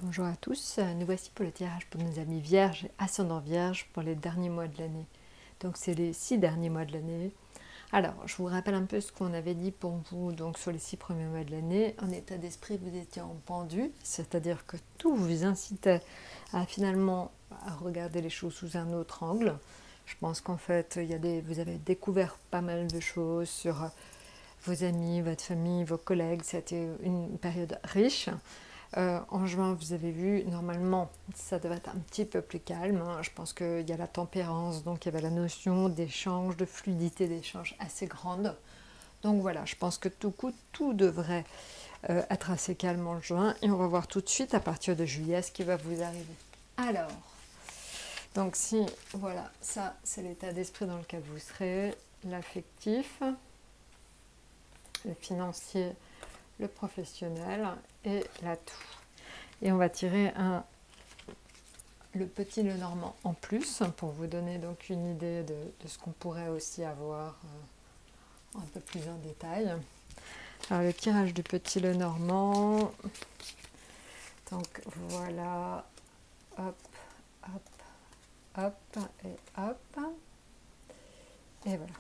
Bonjour à tous, nous voici pour le tirage pour nos amis vierges et ascendant vierge pour les derniers mois de l'année. Donc c'est les 6 derniers mois de l'année. Alors je vous rappelle un peu ce qu'on avait dit pour vous donc sur les 6 premiers mois de l'année. En état d'esprit vous étiez en pendu, c'est-à-dire que tout vous incitait à finalement à regarder les choses sous un autre angle. Je pense qu'en fait vous avez découvert pas mal de choses sur vos amis, votre famille, vos collègues. C'était une période riche. En juin, vous avez vu, normalement, ça devait être un petit peu plus calme. Je pense qu'il y a la tempérance, donc il y avait la notion d'échange, de fluidité d'échange assez grande. Donc voilà, je pense que tout devrait être assez calme en juin. Et on va voir tout de suite à partir de juillet ce qui va vous arriver. Alors, donc si, voilà, ça c'est l'état d'esprit dans lequel vous serez, l'affectif, le financier, le professionnel et l'atout. Et on va tirer le petit Lenormand en plus pour vous donner donc une idée de ce qu'on pourrait aussi avoir un peu plus en détail. Alors le tirage du petit Lenormand, donc voilà, hop, hop, hop et hop, et voilà.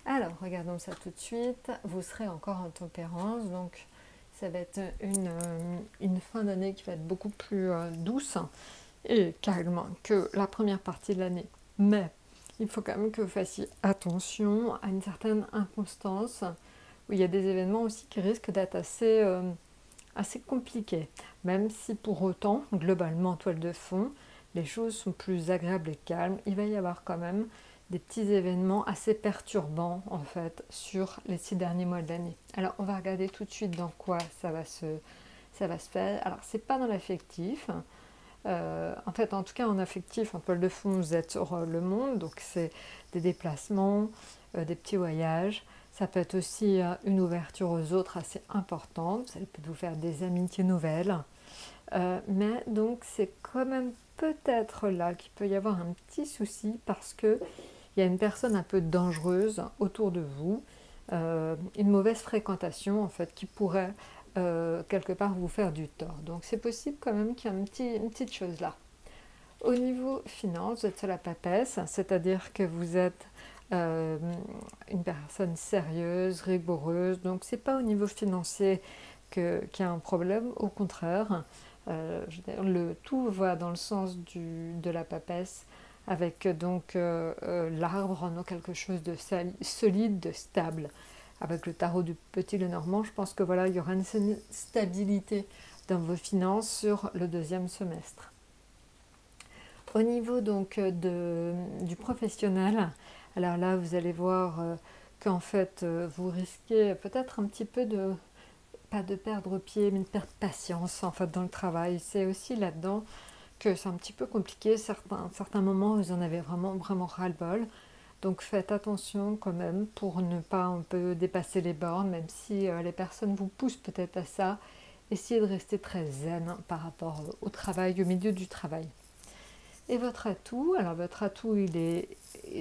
Alors regardons ça tout de suite, vous serez encore en tempérance, donc ça va être une fin d'année qui va être beaucoup plus douce et calme que la première partie de l'année. Mais il faut quand même que vous fassiez attention à une certaine inconstance, où il y a des événements aussi qui risquent d'être assez compliqués. Même si pour autant, globalement, en toile de fond, les choses sont plus agréables et calmes, il va y avoir quand même des petits événements assez perturbants en fait sur les 6 derniers mois de l'année. Alors on va regarder tout de suite dans quoi ça va se faire. Alors c'est pas dans l'affectif. En fait, en tout cas en affectif, en toile de fond, vous êtes sur le monde, donc c'est des déplacements, des petits voyages. Ça peut être aussi une ouverture aux autres assez importante. Ça peut vous faire des amitiés nouvelles. Mais donc c'est quand même peut-être là qu'il peut y avoir un petit souci parce que il y a une personne un peu dangereuse autour de vous, une mauvaise fréquentation en fait qui pourrait quelque part vous faire du tort. Donc c'est possible quand même qu'il y ait une petite chose là. Au niveau finance, vous êtes sur la papesse, c'est-à-dire que vous êtes une personne sérieuse, rigoureuse, donc c'est pas au niveau financier qu'il y a un problème, au contraire, le tout va dans le sens de la papesse, avec donc l'arbre en quelque chose de solide, de stable. Avec le tarot du petit Lenormand, je pense que voilà, il y aura une stabilité dans vos finances sur le deuxième semestre. Au niveau donc du professionnel, alors là vous allez voir qu'en fait vous risquez peut-être un petit peu pas de perdre pied, mais de perdre patience en fait dans le travail. C'est aussi là-dedans que c'est un petit peu compliqué. Certains moments vous en avez vraiment ras-le-bol. Donc faites attention quand même pour ne pas un peu dépasser les bornes, même si les personnes vous poussent peut-être à ça. Essayez de rester très zen par rapport au travail, au milieu du travail. Et votre atout, alors votre atout, il est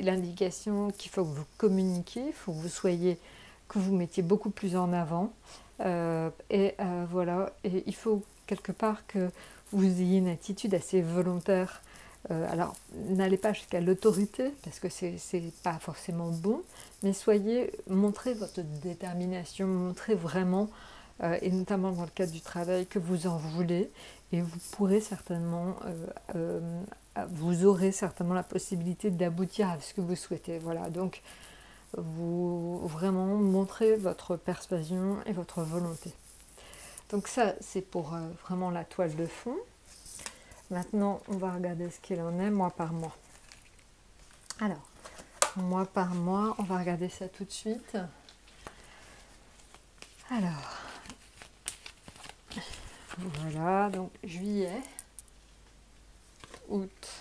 l'indication qu'il faut que vous communiquiez, il faut que vous mettiez beaucoup plus en avant. Voilà, et il faut quelque part que vous ayez une attitude assez volontaire. Alors, n'allez pas jusqu'à l'autorité, parce que c'est pas forcément bon, mais montrez votre détermination, montrez vraiment, et notamment dans le cadre du travail, que vous en voulez, et vous pourrez certainement, vous aurez certainement la possibilité d'aboutir à ce que vous souhaitez. Voilà, donc vous vraiment montrez votre persuasion et votre volonté. Donc ça, c'est pour vraiment la toile de fond. Maintenant, on va regarder ce qu'il en est mois par mois. Alors, mois par mois, on va regarder ça tout de suite. Alors, voilà, donc juillet, août,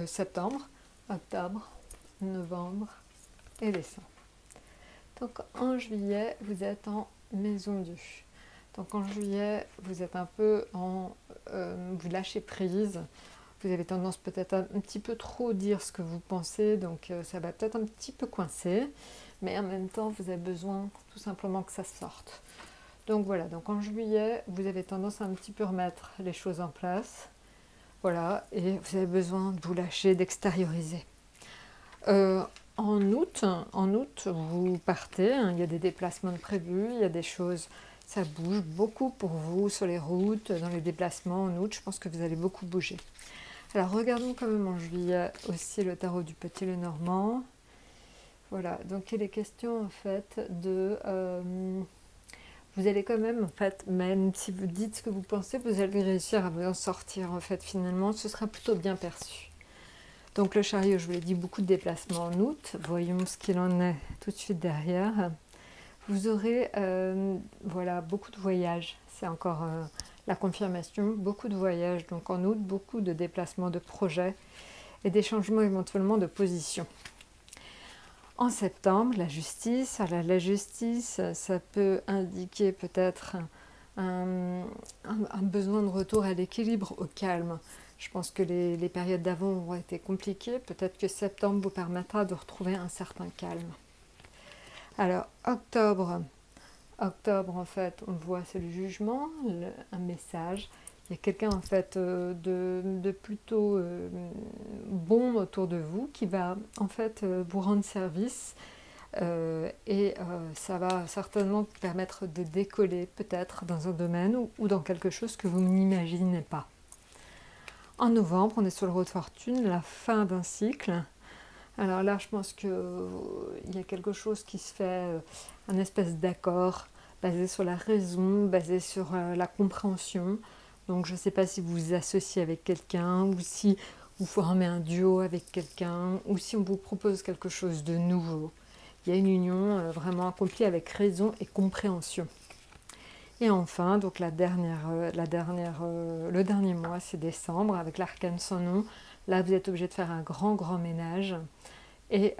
septembre, octobre, novembre et décembre. Donc en juillet, vous êtes en maison 2. Donc en juillet, vous êtes un peu vous lâchez prise. Vous avez tendance peut-être à un petit peu trop dire ce que vous pensez, donc ça va peut-être un petit peu coincer. Mais en même temps, vous avez besoin tout simplement que ça sorte. Donc voilà, donc en juillet, vous avez tendance à un petit peu remettre les choses en place. Voilà, et vous avez besoin de vous lâcher, d'extérioriser. En août, vous partez, hein, il y a des déplacements de prévus, il y a des choses, ça bouge beaucoup pour vous sur les routes, dans les déplacements en août, je pense que vous allez beaucoup bouger. Alors regardons quand même en juillet aussi le tarot du Petit Lenormand. Voilà, donc il est question en fait de... vous allez quand même, en fait, même si vous dites ce que vous pensez, vous allez réussir à vous en sortir en fait finalement, ce sera plutôt bien perçu. Donc le chariot, je vous l'ai dit, beaucoup de déplacements en août. Voyons ce qu'il en est tout de suite derrière. Vous aurez voilà, beaucoup de voyages. C'est encore la confirmation. Beaucoup de voyages. Donc en août, beaucoup de déplacements de projets et des changements éventuellement de position. En septembre, la justice. Alors la justice, ça peut indiquer peut-être un besoin de retour à l'équilibre, au calme. Je pense que les périodes d'avant ont été compliquées. Peut-être que septembre vous permettra de retrouver un certain calme. Alors, octobre, en fait, on le voit, c'est le jugement, un message. Il y a quelqu'un, en fait, de plutôt bon autour de vous qui va, en fait, vous rendre service. Ça va certainement vous permettre de décoller, peut-être, dans un domaine ou dans quelque chose que vous n'imaginez pas. En novembre, on est sur le road fortune, la fin d'un cycle. Alors là, je pense qu'il y a quelque chose qui se fait, un espèce d'accord, basé sur la raison, basé sur la compréhension. Donc je ne sais pas si vous vous associez avec quelqu'un, ou si vous formez un duo avec quelqu'un, ou si on vous propose quelque chose de nouveau. Il y a une union vraiment accomplie avec raison et compréhension. Et enfin, donc le dernier mois, c'est décembre, avec l'arcane sans nom. Là, vous êtes obligé de faire un grand ménage. Et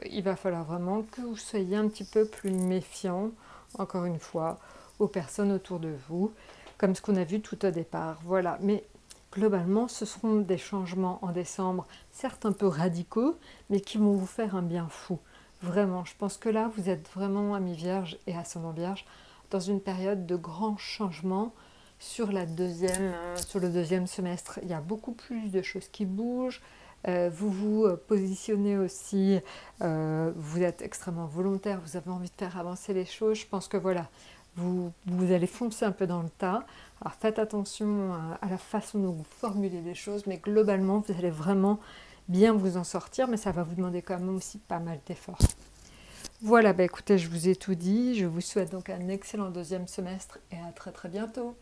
il va falloir vraiment que vous soyez un petit peu plus méfiant, encore une fois, aux personnes autour de vous, comme ce qu'on a vu tout au départ. Voilà, mais globalement, ce seront des changements en décembre, certes un peu radicaux, mais qui vont vous faire un bien fou. Vraiment, je pense que là, vous êtes vraiment ami Vierge et ascendant Vierge, dans une période de grands changements sur le deuxième semestre. Il y a beaucoup plus de choses qui bougent. Vous vous positionnez aussi, vous êtes extrêmement volontaire, vous avez envie de faire avancer les choses. Je pense que voilà, vous allez foncer un peu dans le tas. Alors faites attention à la façon dont vous formulez les choses, mais globalement, vous allez vraiment bien vous en sortir, mais ça va vous demander quand même aussi pas mal d'efforts. Voilà, écoutez, je vous ai tout dit. Je vous souhaite donc un excellent deuxième semestre et à très bientôt.